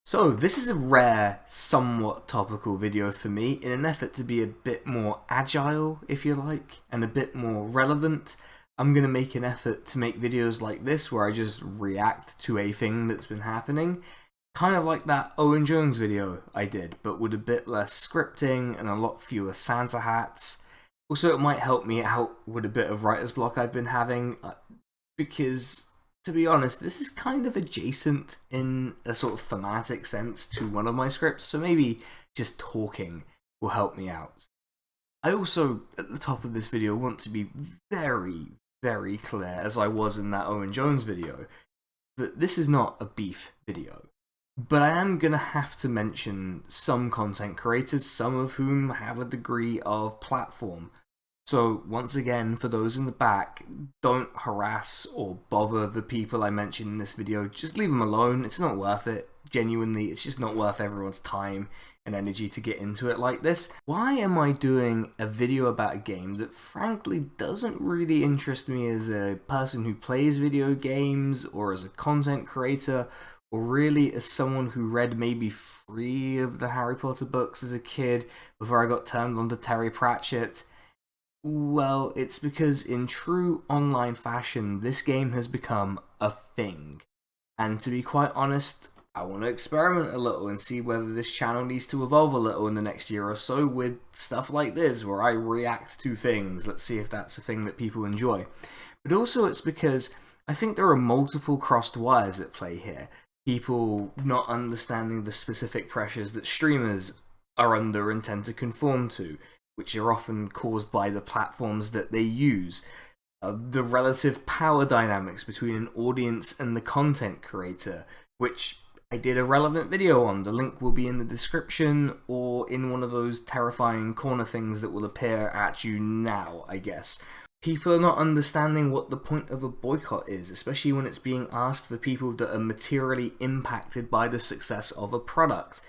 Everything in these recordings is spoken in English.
So this is a rare, somewhat topical video for me in an effort to be a bit more agile, if you like, and a bit more relevant. I'm going to make an effort to make videos like this where I just react to a thing that's been happening. Kind of like that Owen Jones video I did, but with a bit less scripting and a lot fewer Santa hats. Also, it might help me out with a bit of writer's block I've been having, because to be honest, this is kind of adjacent in a sort of thematic sense to one of my scripts, so maybe just talking will help me out. I also, at the top of this video, want to be very, very clear, as I was in that Owen Jones video, that this is not a beef video. But I am going to have to mention some content creators, some of whom have a degree of platform. So once again, for those in the back, don't harass or bother the people I mentioned in this video. Just leave them alone. It's not worth it. Genuinely, it's just not worth everyone's time and energy to get into it like this. Why am I doing a video about a game that frankly doesn't really interest me as a person who plays video games or as a content creator, or really as someone who read maybe 3 of the Harry Potter books as a kid before I got turned on to Terry Pratchett? Well, it's because in true online fashion, this game has become a thing. And to be quite honest, I want to experiment a little and see whether this channel needs to evolve a little in the next year or so with stuff like this, where I react to things. Let's see if that's a thing that people enjoy. But also it's because I think there are multiple crossed wires at play here. People not understanding the specific pressures that streamers are under and tend to conform to, which are often caused by the platforms that they use. The relative power dynamics between an audience and the content creator, which I did a relevant video on. The link will be in the description or in one of those terrifying corner things that will appear at you now, I guess. People are not understanding what the point of a boycott is, especially when it's being asked for people that are materially impacted by the success of a product.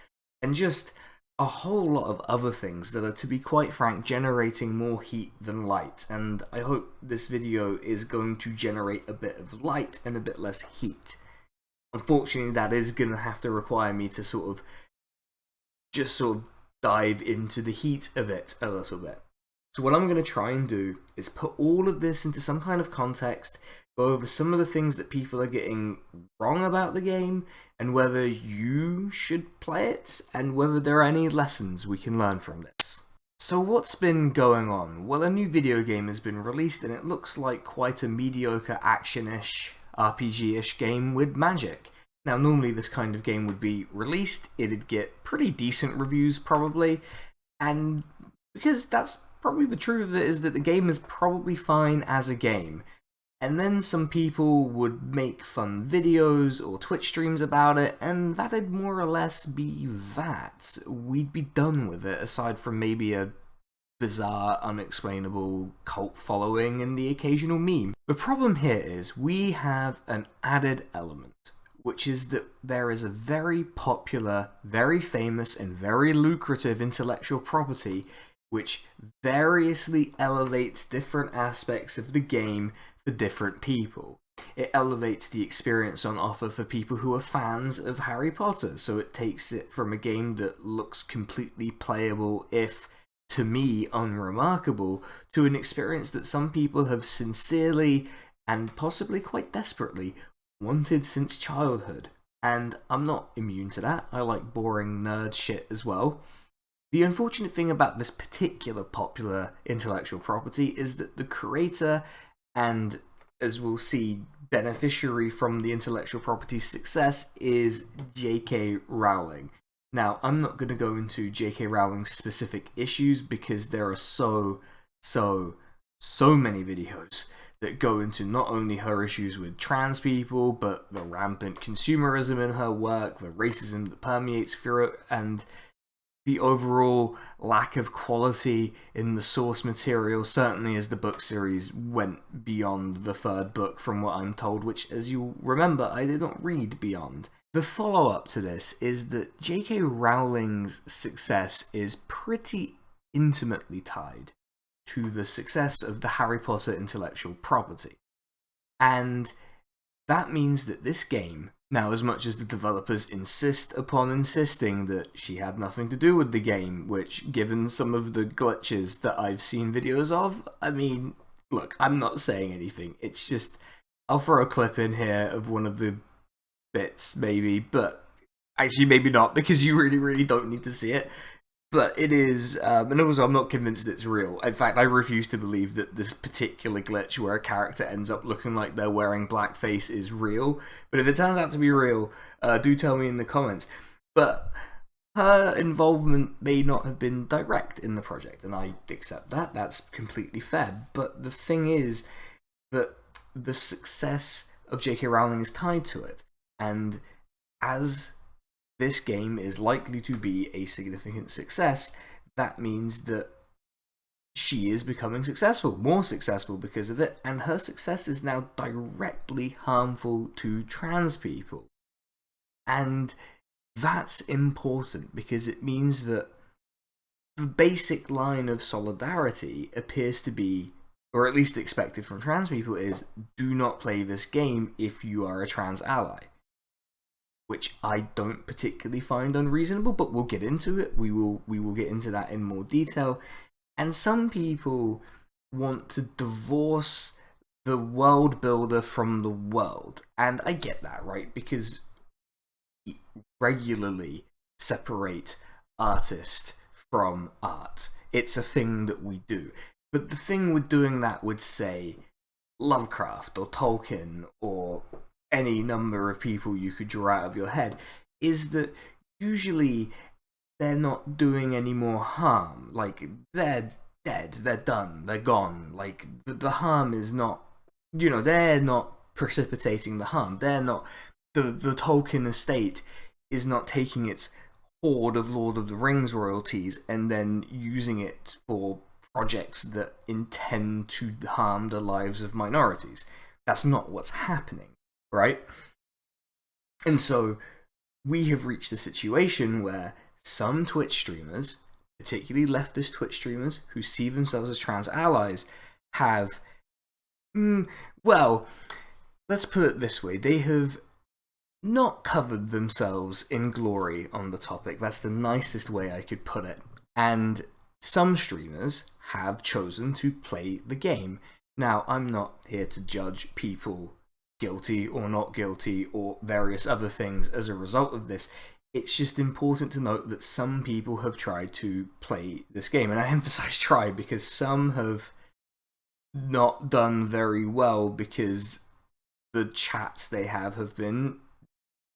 And just a whole lot of other things that are, to be quite frank, generating more heat than light. And I hope this video is going to generate a bit of light and a bit less heat. Unfortunately, that is going to have to require me to sort of dive into the heat of it a little bit. So what I'm going to try and do is put all of this into some kind of context, go over some of the things that people are getting wrong about the game, and whether you should play it, and whether there are any lessons we can learn from this. So what's been going on? Well, a new video game has been released, and it looks like quite a mediocre action-ish, RPG-ish game with magic. Now, normally this kind of game would be released, it'd get pretty decent reviews probably, and because that's probably the truth of it, is that the game is probably fine as a game. And then some people would make fun videos or Twitch streams about it, and that'd more or less be that. We'd be done with it, aside from maybe a bizarre, unexplainable cult following and the occasional meme. The problem here is we have an added element, which is that there is a very popular, very famous, and very lucrative intellectual property which variously elevates different aspects of the game for different people. It elevates the experience on offer for people who are fans of Harry Potter, so it takes it from a game that looks completely playable, if to me unremarkable, to an experience that some people have sincerely and possibly quite desperately wanted since childhood. And I'm not immune to that. I like boring nerd shit as well. The unfortunate thing about this particular popular intellectual property is that the creator and, as we'll see, beneficiary from the intellectual property's success is J.K. Rowling. Now, I'm not going to go into J.K. Rowling's specific issues because there are so many videos that go into not only her issues with trans people, but the rampant consumerism in her work, the racism that permeates through it, and the overall lack of quality in the source material, certainly as the book series went beyond the 3rd book from what I'm told, which, as you remember, I did not read beyond. The follow-up to this is that J.K. Rowling's success is pretty intimately tied to the success of the Harry Potter intellectual property. And that means that this game Now, as much as the developers insist upon insisting that she had nothing to do with the game, which, given some of the glitches that I've seen videos of, I mean, look, I'm not saying anything. It's just, I'll throw a clip in here of one of the bits, maybe, but actually maybe not, because you really, really don't need to see it. But it is, and also I'm not convinced it's real. In fact, I refuse to believe that this particular glitch where a character ends up looking like they're wearing blackface is real. But if it turns out to be real, do tell me in the comments. But her involvement may not have been direct in the project, and I accept that. That's completely fair. But the thing is that the success of J.K. Rowling is tied to it. And as this game is likely to be a significant success, that means that she is becoming successful, more successful because of it, and her success is now directly harmful to trans people. And that's important because it means that the basic line of solidarity appears to be, or at least expected from trans people, is do not play this game if you are a trans ally. Which I don't particularly find unreasonable, but we'll get into it. We will get into that in more detail. And some people want to divorce the world builder from the world. And I get that, right? Because we regularly separate artist from art. It's a thing that we do. But the thing with doing that with, say, Lovecraft or Tolkien or any number of people you could draw out of your head, is that usually they're not doing any more harm. Like, they're dead, they're done, they're gone. Like, the harm is not, you know, they're not precipitating the harm. They're not, the Tolkien estate is not taking its hoard of Lord of the Rings royalties and then using it for projects that intend to harm the lives of minorities. That's not what's happening. Right? And so we have reached a situation where some Twitch streamers, particularly leftist Twitch streamers who see themselves as trans allies, have, well, let's put it this way, they have not covered themselves in glory on the topic. That's the nicest way I could put it. And some streamers have chosen to play the game. Now, I'm not here to judge people guilty or not guilty or various other things as a result of this. It's just important to note that some people have tried to play this game, and I emphasize try because some have not done very well because the chats they have been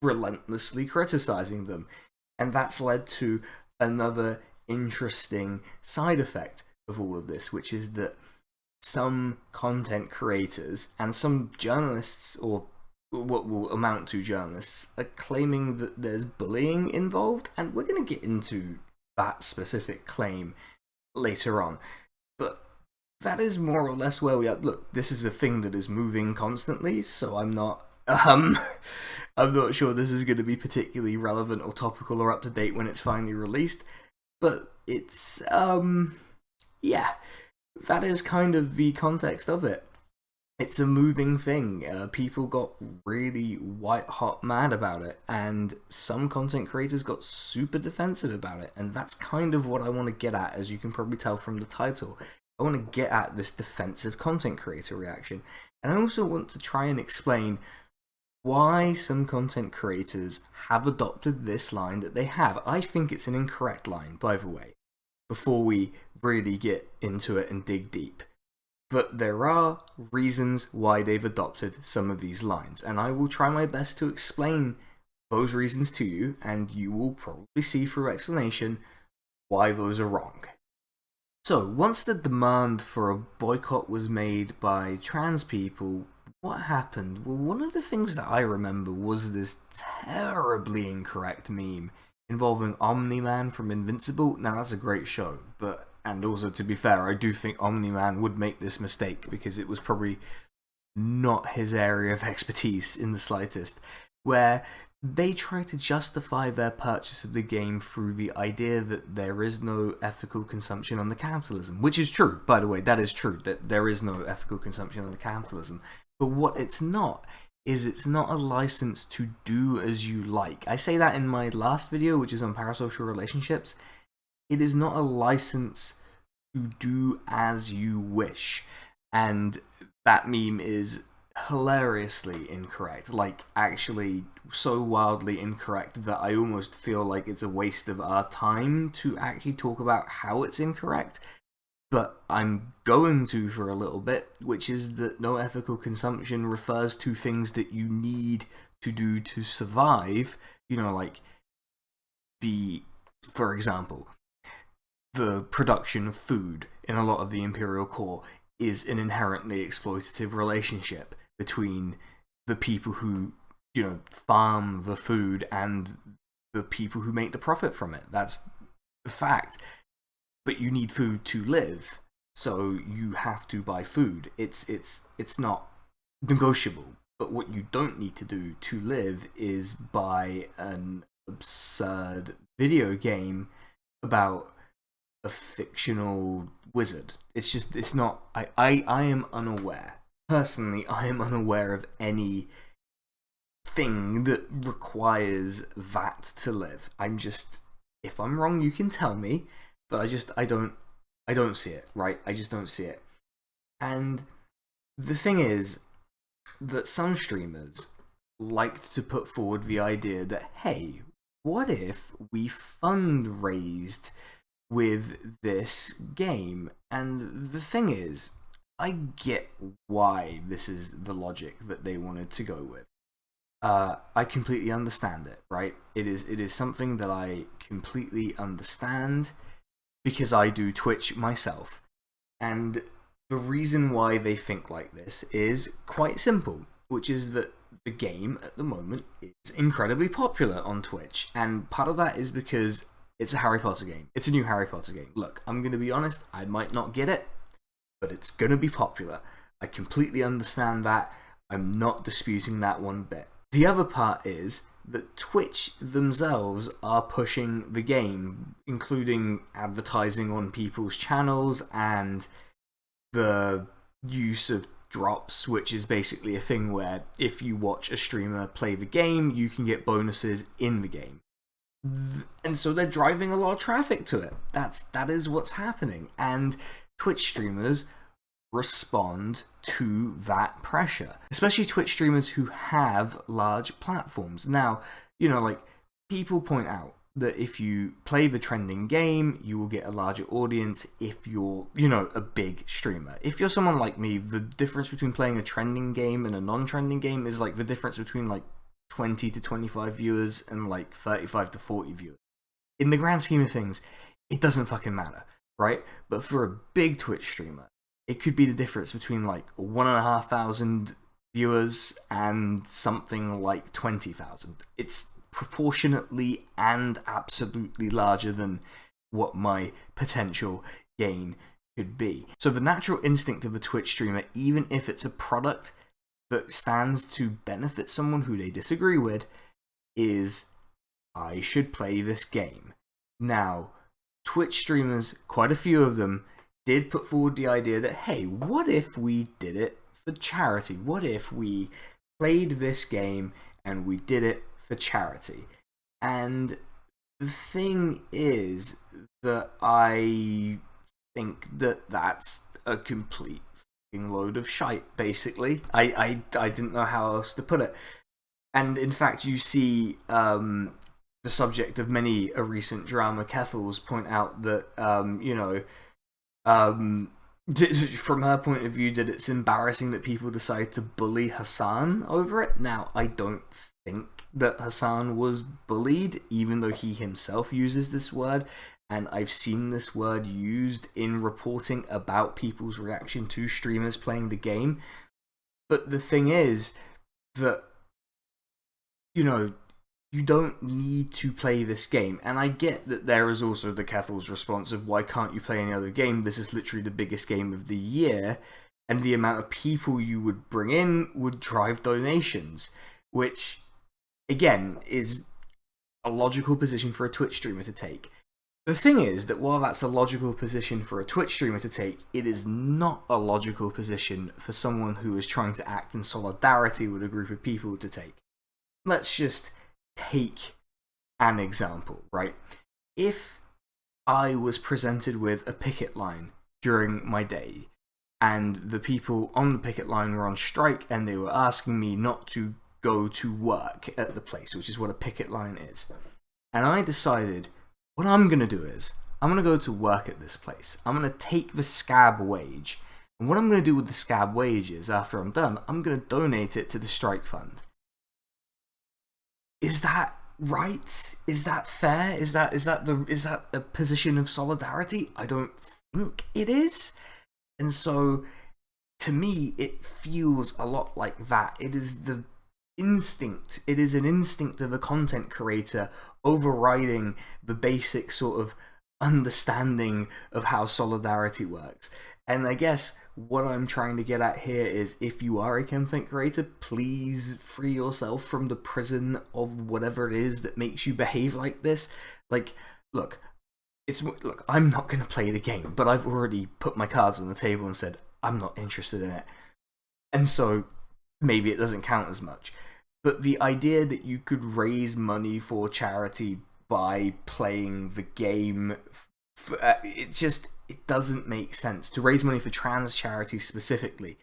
relentlessly criticizing them, and that's led to another interesting side effect of all of this, which is that some content creators and some journalists, or what will amount to journalists, are claiming that there's bullying involved, and we're going to get into that specific claim later on. But that is more or less where we are. Look, this is a thing that is moving constantly, so I'm not I'm not sure this is going to be particularly relevant or topical or up to date when it's finally released, but it's yeah. That is kind of the context of it. It's a moving thing. People got really white hot mad about it, and some content creators got super defensive about it, and that's kind of what I want to get at, as you can probably tell from the title. I want to get at this defensive content creator reaction, and I also want to try and explain why some content creators have adopted this line that they have. I think it's an incorrect line, by the way, before we really get into it and dig deep. But there are reasons why they've adopted some of these lines, and I will try my best to explain those reasons to you, and you will probably see through explanation why those are wrong. So, once the demand for a boycott was made by trans people, what happened? Well, one of the things that I remember was this terribly incorrect meme involving Omni-Man from Invincible. Now, that's a great show, but, and also, to be fair, I do think Omni-Man would make this mistake because it was probably not his area of expertise in the slightest, where they try to justify their purchase of the game through the idea that there is no ethical consumption under capitalism, which is true, by the way. That is true, that there is no ethical consumption under capitalism. But what it's not is it's not a license to do as you like. I say that in my last video, which is on parasocial relationships. It is not a license to do as you wish. And that meme is hilariously incorrect. Like, actually so wildly incorrect that I almost feel like it's a waste of our time to actually talk about how it's incorrect. But I'm going to for a little bit, which is that no ethical consumption refers to things that you need to do to survive. You know, like for example, the production of food in a lot of the Imperial Core is an inherently exploitative relationship between the people who, you know, farm the food and the people who make the profit from it. That's the fact. But you need food to live, so you have to buy food. It's not negotiable. But what you don't need to do to live is buy an absurd video game about a fictional wizard. It's not. I am unaware. Personally, I am unaware of any thing that requires that to live. If I'm wrong, you can tell me. But I don't see it, right? I just don't see it. And the thing is that some streamers liked to put forward the idea that, hey, what if we fundraised with this game? And the thing is, I get why this is the logic that they wanted to go with. I completely understand it, right? It is something that I completely understand, because I do Twitch myself. And the reason why they think like this is quite simple, which is that the game at the moment is incredibly popular on Twitch. And part of that is because it's a Harry Potter game. It's a new Harry Potter game. Look, I'm going to be honest, I might not get it, but it's going to be popular. I completely understand that. I'm not disputing that one bit. The other part is that Twitch themselves are pushing the game, including advertising on people's channels and the use of drops, which is basically a thing where if you watch a streamer play the game, you can get bonuses in the game. And so they're driving a lot of traffic to it. That is what's happening. And Twitch streamers respond to that pressure, especially Twitch streamers who have large platforms. Now, you know, like, people point out that if you play the trending game, you will get a larger audience if you're, you know, a big streamer. If you're someone like me, the difference between playing a trending game and a non-trending game is like the difference between like 20 to 25 viewers and like 35 to 40 viewers. In the grand scheme of things, it doesn't fucking matter, right? But for a big Twitch streamer, it could be the difference between like 1,500 viewers and something like 20,000. It's proportionately and absolutely larger than what my potential gain could be. So the natural instinct of a Twitch streamer, even if it's a product that stands to benefit someone who they disagree with, is, I should play this game. Now, Twitch streamers, quite a few of them, did put forward the idea that, hey, what if we did it for charity? What if we played this game and we did it for charity? And the thing is that I think that that's a complete fucking load of shite, basically. I didn't know how else to put it. And in fact, you see the subject of many a recent drama, Keffals, point out that, you know, from her point of view, that it's embarrassing that people decide to bully Hasan over it. Now, I don't think that Hasan was bullied, even though he himself uses this word, and I've seen this word used in reporting about people's reaction to streamers playing the game. But the thing is that, you know, you don't need to play this game. And I get that there is also the Keffals response of, why can't you play any other game? This is literally the biggest game of the year, and the amount of people you would bring in would drive donations, which, again, is a logical position for a Twitch streamer to take. The thing is that while that's a logical position for a Twitch streamer to take, it is not a logical position for someone who is trying to act in solidarity with a group of people to take. Let's just take an example, right? If I was presented with a picket line during my day, and the people on the picket line were on strike, and they were asking me not to go to work at the place, which is what a picket line is. And I decided, what I'm going to do is, I'm going to go to work at this place. I'm going to take the scab wage. And what I'm going to do with the scab wage is, after I'm done, I'm going to donate it to the strike fund. Is that right? Is that fair? Is that a position of solidarity? I don't think it is. And so, to me, it feels a lot like that. It is the instinct. It is an instinct of a content creator overriding the basic sort of understanding of how solidarity works. And I guess what I'm trying to get at here is, if you are a content creator, please free yourself from the prison of whatever it is that makes you behave like this. Like, look, I'm not going to play the game, but I've already put my cards on the table and said I'm not interested in it. And so maybe it doesn't count as much. But the idea that you could raise money for charity by playing the game, it doesn't make sense. To raise money for trans charities specifically,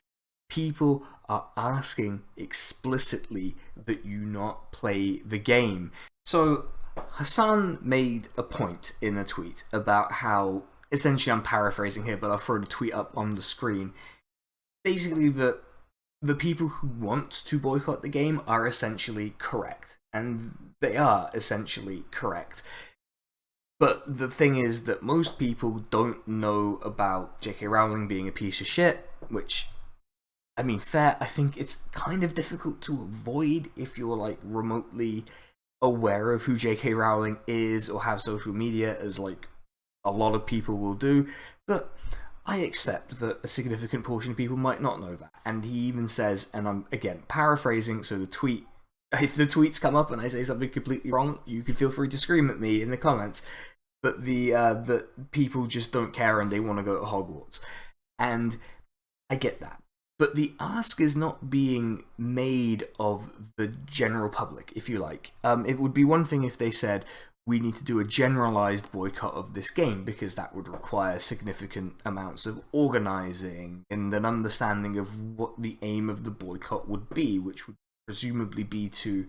people are asking explicitly that you not play the game. So Hasan made a point in a tweet about how, essentially I'm paraphrasing here, but I'll throw the tweet up on the screen, basically that the people who want to boycott the game are essentially correct. And they are essentially correct. But the thing is that most people don't know about J.K. Rowling being a piece of shit, which, I mean, fair, I think it's kind of difficult to avoid if you're like remotely aware of who J.K. Rowling is or have social media, as like a lot of people will do. But I accept that a significant portion of people might not know that. And he even says, and I'm again paraphrasing, so the tweet, if the tweets come up and I say something completely wrong, you can feel free to scream at me in the comments. But that people just don't care and they want to go to Hogwarts. And I get that. But the ask is not being made of the general public, if you like. It would be one thing if they said, we need to do a generalized boycott of this game, because that would require significant amounts of organizing and an understanding of what the aim of the boycott would be, which would presumably be to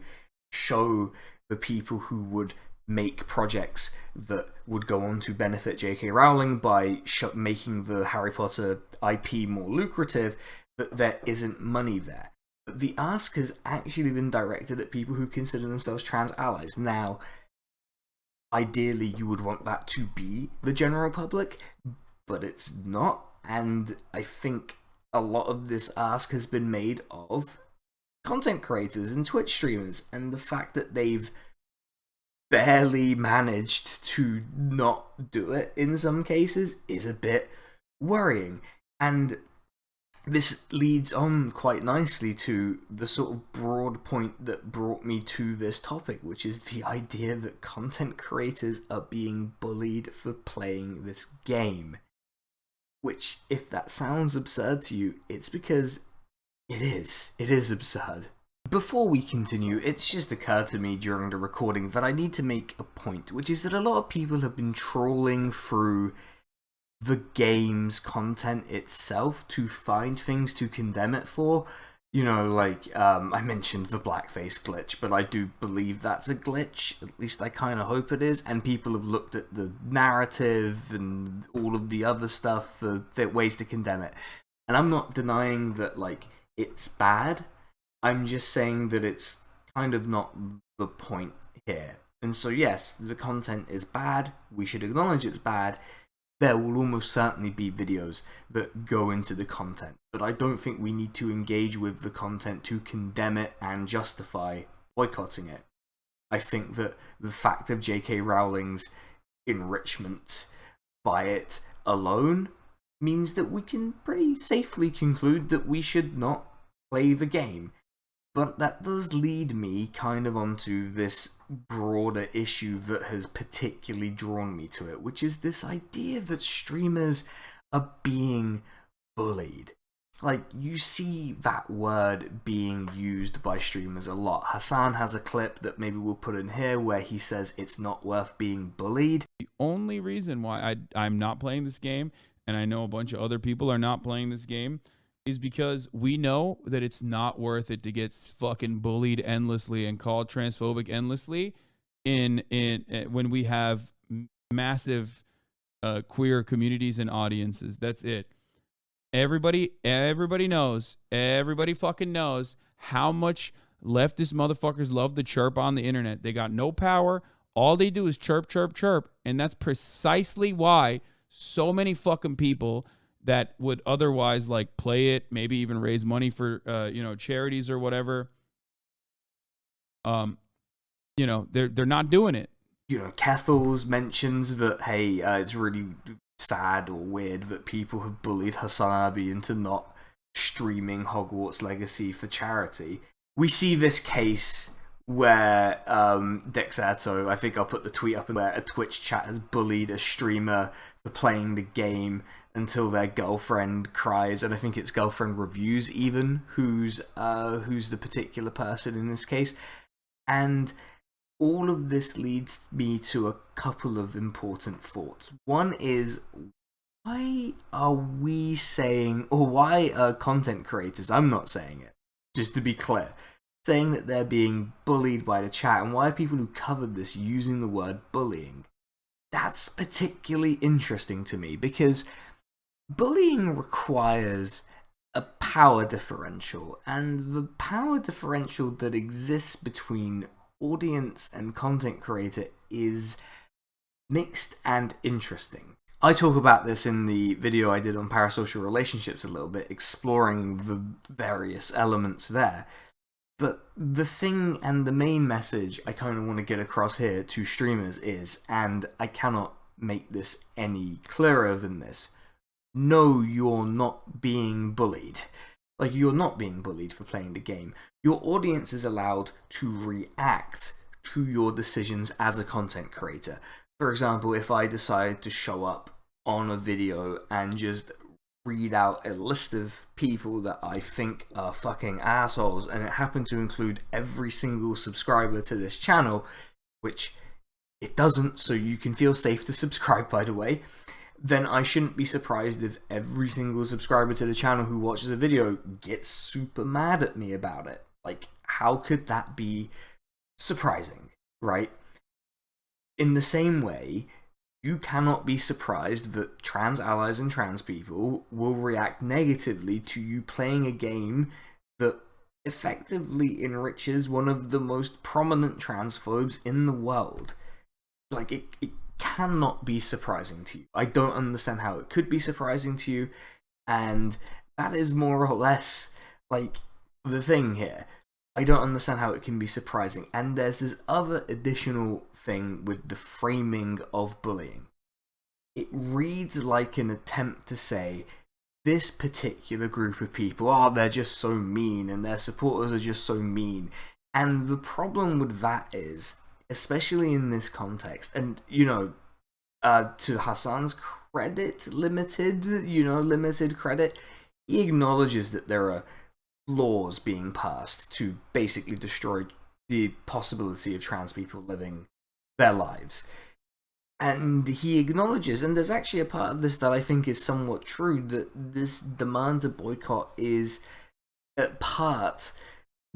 show the people who would make projects that would go on to benefit J.K. Rowling by making the Harry Potter IP more lucrative, that there isn't money there. But the ask has actually been directed at people who consider themselves trans allies. Now, ideally you would want that to be the general public, but it's not. And I think a lot of this ask has been made of content creators and Twitch streamers, and the fact that they've barely managed to not do it in some cases is a bit worrying. And this leads on quite nicely to the sort of broad point that brought me to this topic, which is the idea that content creators are being bullied for playing this game. Which, if that sounds absurd to you, it's because it is. It is absurd. Before we continue, it's just occurred to me during the recording that I need to make a point, which is that a lot of people have been trawling through the game's content itself to find things to condemn it for. You know, like, I mentioned the blackface glitch, but I do believe that's a glitch. At least I kind of hope it is. And people have looked at the narrative and all of the other stuff for ways to condemn it. And I'm not denying that, like, it's bad. I'm just saying that it's kind of not the point here. And so yes, the content is bad. We should acknowledge it's bad. There will almost certainly be videos that go into the content, but I don't think we need to engage with the content to condemn it and justify boycotting it. I think that the fact of J.K. Rowling's enrichment by it alone means that we can pretty safely conclude that we should not play the game. But that does lead me kind of onto this broader issue that has particularly drawn me to it, which is this idea that streamers are being bullied. Like, you see that word being used by streamers a lot. Hasan has a clip that maybe we'll put in here where he says it's not worth being bullied. The only reason why I'm not playing this game, and I know a bunch of other people are not playing this game, is because we know that it's not worth it to get fucking bullied endlessly and called transphobic endlessly in when we have massive queer communities and audiences. That's it. Everybody knows, everybody fucking knows how much leftist motherfuckers love to chirp on the internet. They got no power. All they do is chirp, chirp, chirp. And that's precisely why so many fucking people that would otherwise like play it, maybe even raise money for, charities or whatever. They're not doing it. Keffals mentions that, hey, it's really sad or weird that people have bullied Hasan into not streaming Hogwarts Legacy for charity. We see this case where Dexerto, I think I'll put the tweet up, where a Twitch chat has bullied a streamer for playing the game until their girlfriend cries, and I think it's girlfriend reviews even who's the particular person in this case. And all of this leads me to a couple of important thoughts. One is, why are we saying, or why are content creators, I'm not saying it, just to be clear, saying that they're being bullied by the chat, and why are people who covered this using the word bullying? That's particularly interesting to me, because bullying requires a power differential, and the power differential that exists between audience and content creator is mixed and interesting. I talk about this in the video I did on parasocial relationships a little bit, exploring the various elements there. But the thing and the main message I kind of want to get across here to streamers is, and I cannot make this any clearer than this, no, you're not being bullied. Like, you're not being bullied for playing the game. Your audience is allowed to react to your decisions as a content creator. For example, if I decide to show up on a video and just read out a list of people that I think are fucking assholes, and it happened to include every single subscriber to this channel, which it doesn't, so you can feel safe to subscribe, by the way, then I shouldn't be surprised if every single subscriber to the channel who watches a video gets super mad at me about it. Like, how could that be surprising, right? In the same way, you cannot be surprised that trans allies and trans people will react negatively to you playing a game that effectively enriches one of the most prominent transphobes in the world. Like, it cannot be surprising to you. I don't understand how it could be surprising to you, and that is more or less like the thing here. I don't understand how it can be surprising. And there's this other additional thing with the framing of bullying. It reads like an attempt to say this particular group of people, oh, they're just so mean and their supporters are just so mean. And the problem with that is, especially in this context, and to Hasan's credit, limited credit, he acknowledges that there are laws being passed to basically destroy the possibility of trans people living their lives. And he acknowledges, and there's actually a part of this that I think is somewhat true, that this demand to boycott is at part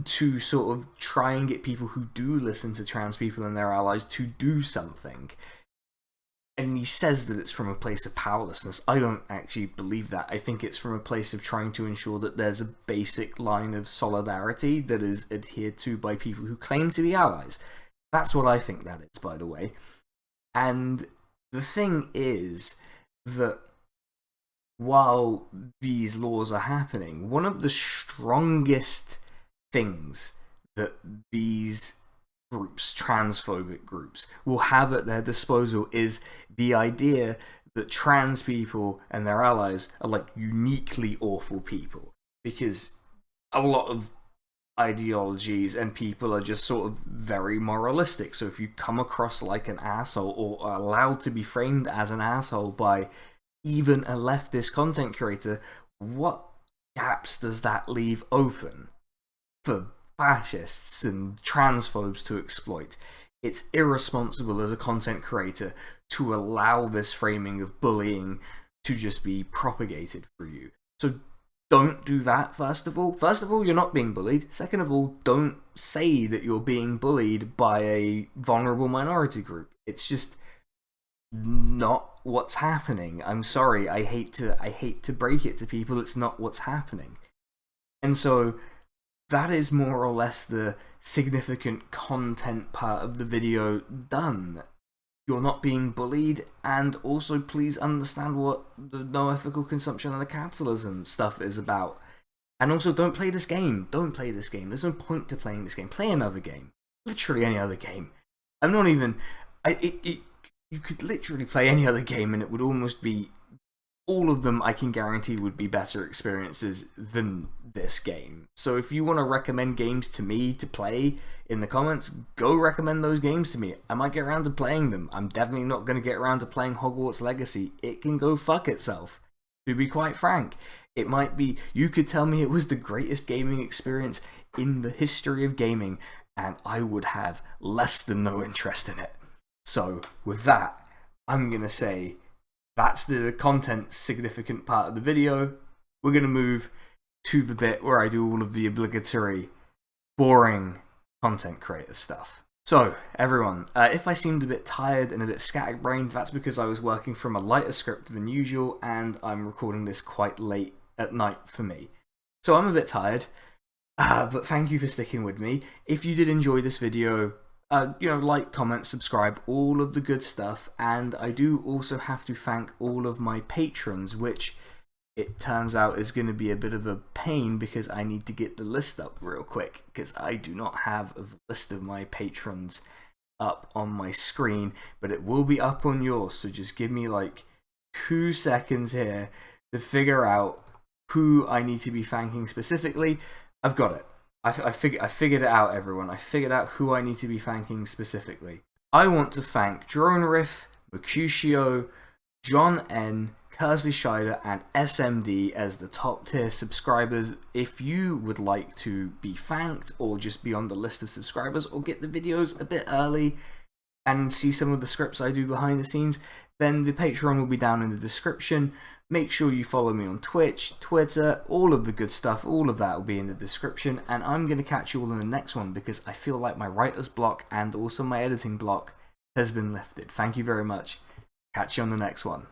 to sort of try and get people who do listen to trans people and their allies to do something. And he says that it's from a place of powerlessness. I don't actually believe that. I think it's from a place of trying to ensure that there's a basic line of solidarity that is adhered to by people who claim to be allies. That's what I think that is, by the way. And the thing is that while these laws are happening, one of the strongest things that these groups, transphobic groups, will have at their disposal is the idea that trans people and their allies are like uniquely awful people. Because a lot of ideologies and people are just sort of very moralistic. So if you come across like an asshole or are allowed to be framed as an asshole by even a leftist content creator, what gaps does that leave open for fascists and transphobes to exploit? It's irresponsible as a content creator to allow this framing of bullying to just be propagated through you. So don't do that, first of all. First of all, you're not being bullied. Second of all, don't say that you're being bullied by a vulnerable minority group. It's just not what's happening. I'm sorry, I hate to break it to people, it's not what's happening. And so that is more or less the significant content part of the video done. You're not being bullied, and also please understand what the no ethical consumption and the capitalism stuff is about. And also, don't play this game. Don't play this game. There's no point to playing this game. Play another game. Literally any other game. I'm not even... you could literally play any other game and it would almost be... all of them, I can guarantee, would be better experiences than this game. So if you want to recommend games to me to play in the comments, go recommend those games to me. I might get around to playing them. I'm definitely not going to get around to playing Hogwarts Legacy. It can go fuck itself, to be quite frank. It might be, you could tell me it was the greatest gaming experience in the history of gaming, and I would have less than no interest in it. So with that, I'm going to say that's the content significant part of the video. We're going to move to the bit where I do all of the obligatory, boring content creator stuff. So, everyone, if I seemed a bit tired and a bit scatterbrained, that's because I was working from a lighter script than usual, and I'm recording this quite late at night for me. So I'm a bit tired, but thank you for sticking with me. If you did enjoy this video, like, comment, subscribe, all of the good stuff. And I do also have to thank all of my patrons, which it turns out is going to be a bit of a pain because I need to get the list up real quick, because I do not have a list of my patrons up on my screen, but it will be up on yours. So just give me like 2 seconds here to figure out who I need to be thanking specifically. I've got it. I figured it out, everyone. I figured out who I need to be thanking specifically. I want to thank Drone Riff, Mercutio, John N, Kersley Scheider, and SMD as the top tier subscribers. If you would like to be thanked, or just be on the list of subscribers, or get the videos a bit early and see some of the scripts I do behind the scenes, then the Patreon will be down in the description. Make sure you follow me on Twitch, Twitter, all of the good stuff, all of that will be in the description, and I'm going to catch you all in the next one because I feel like my writer's block and also my editing block has been lifted. Thank you very much. Catch you on the next one.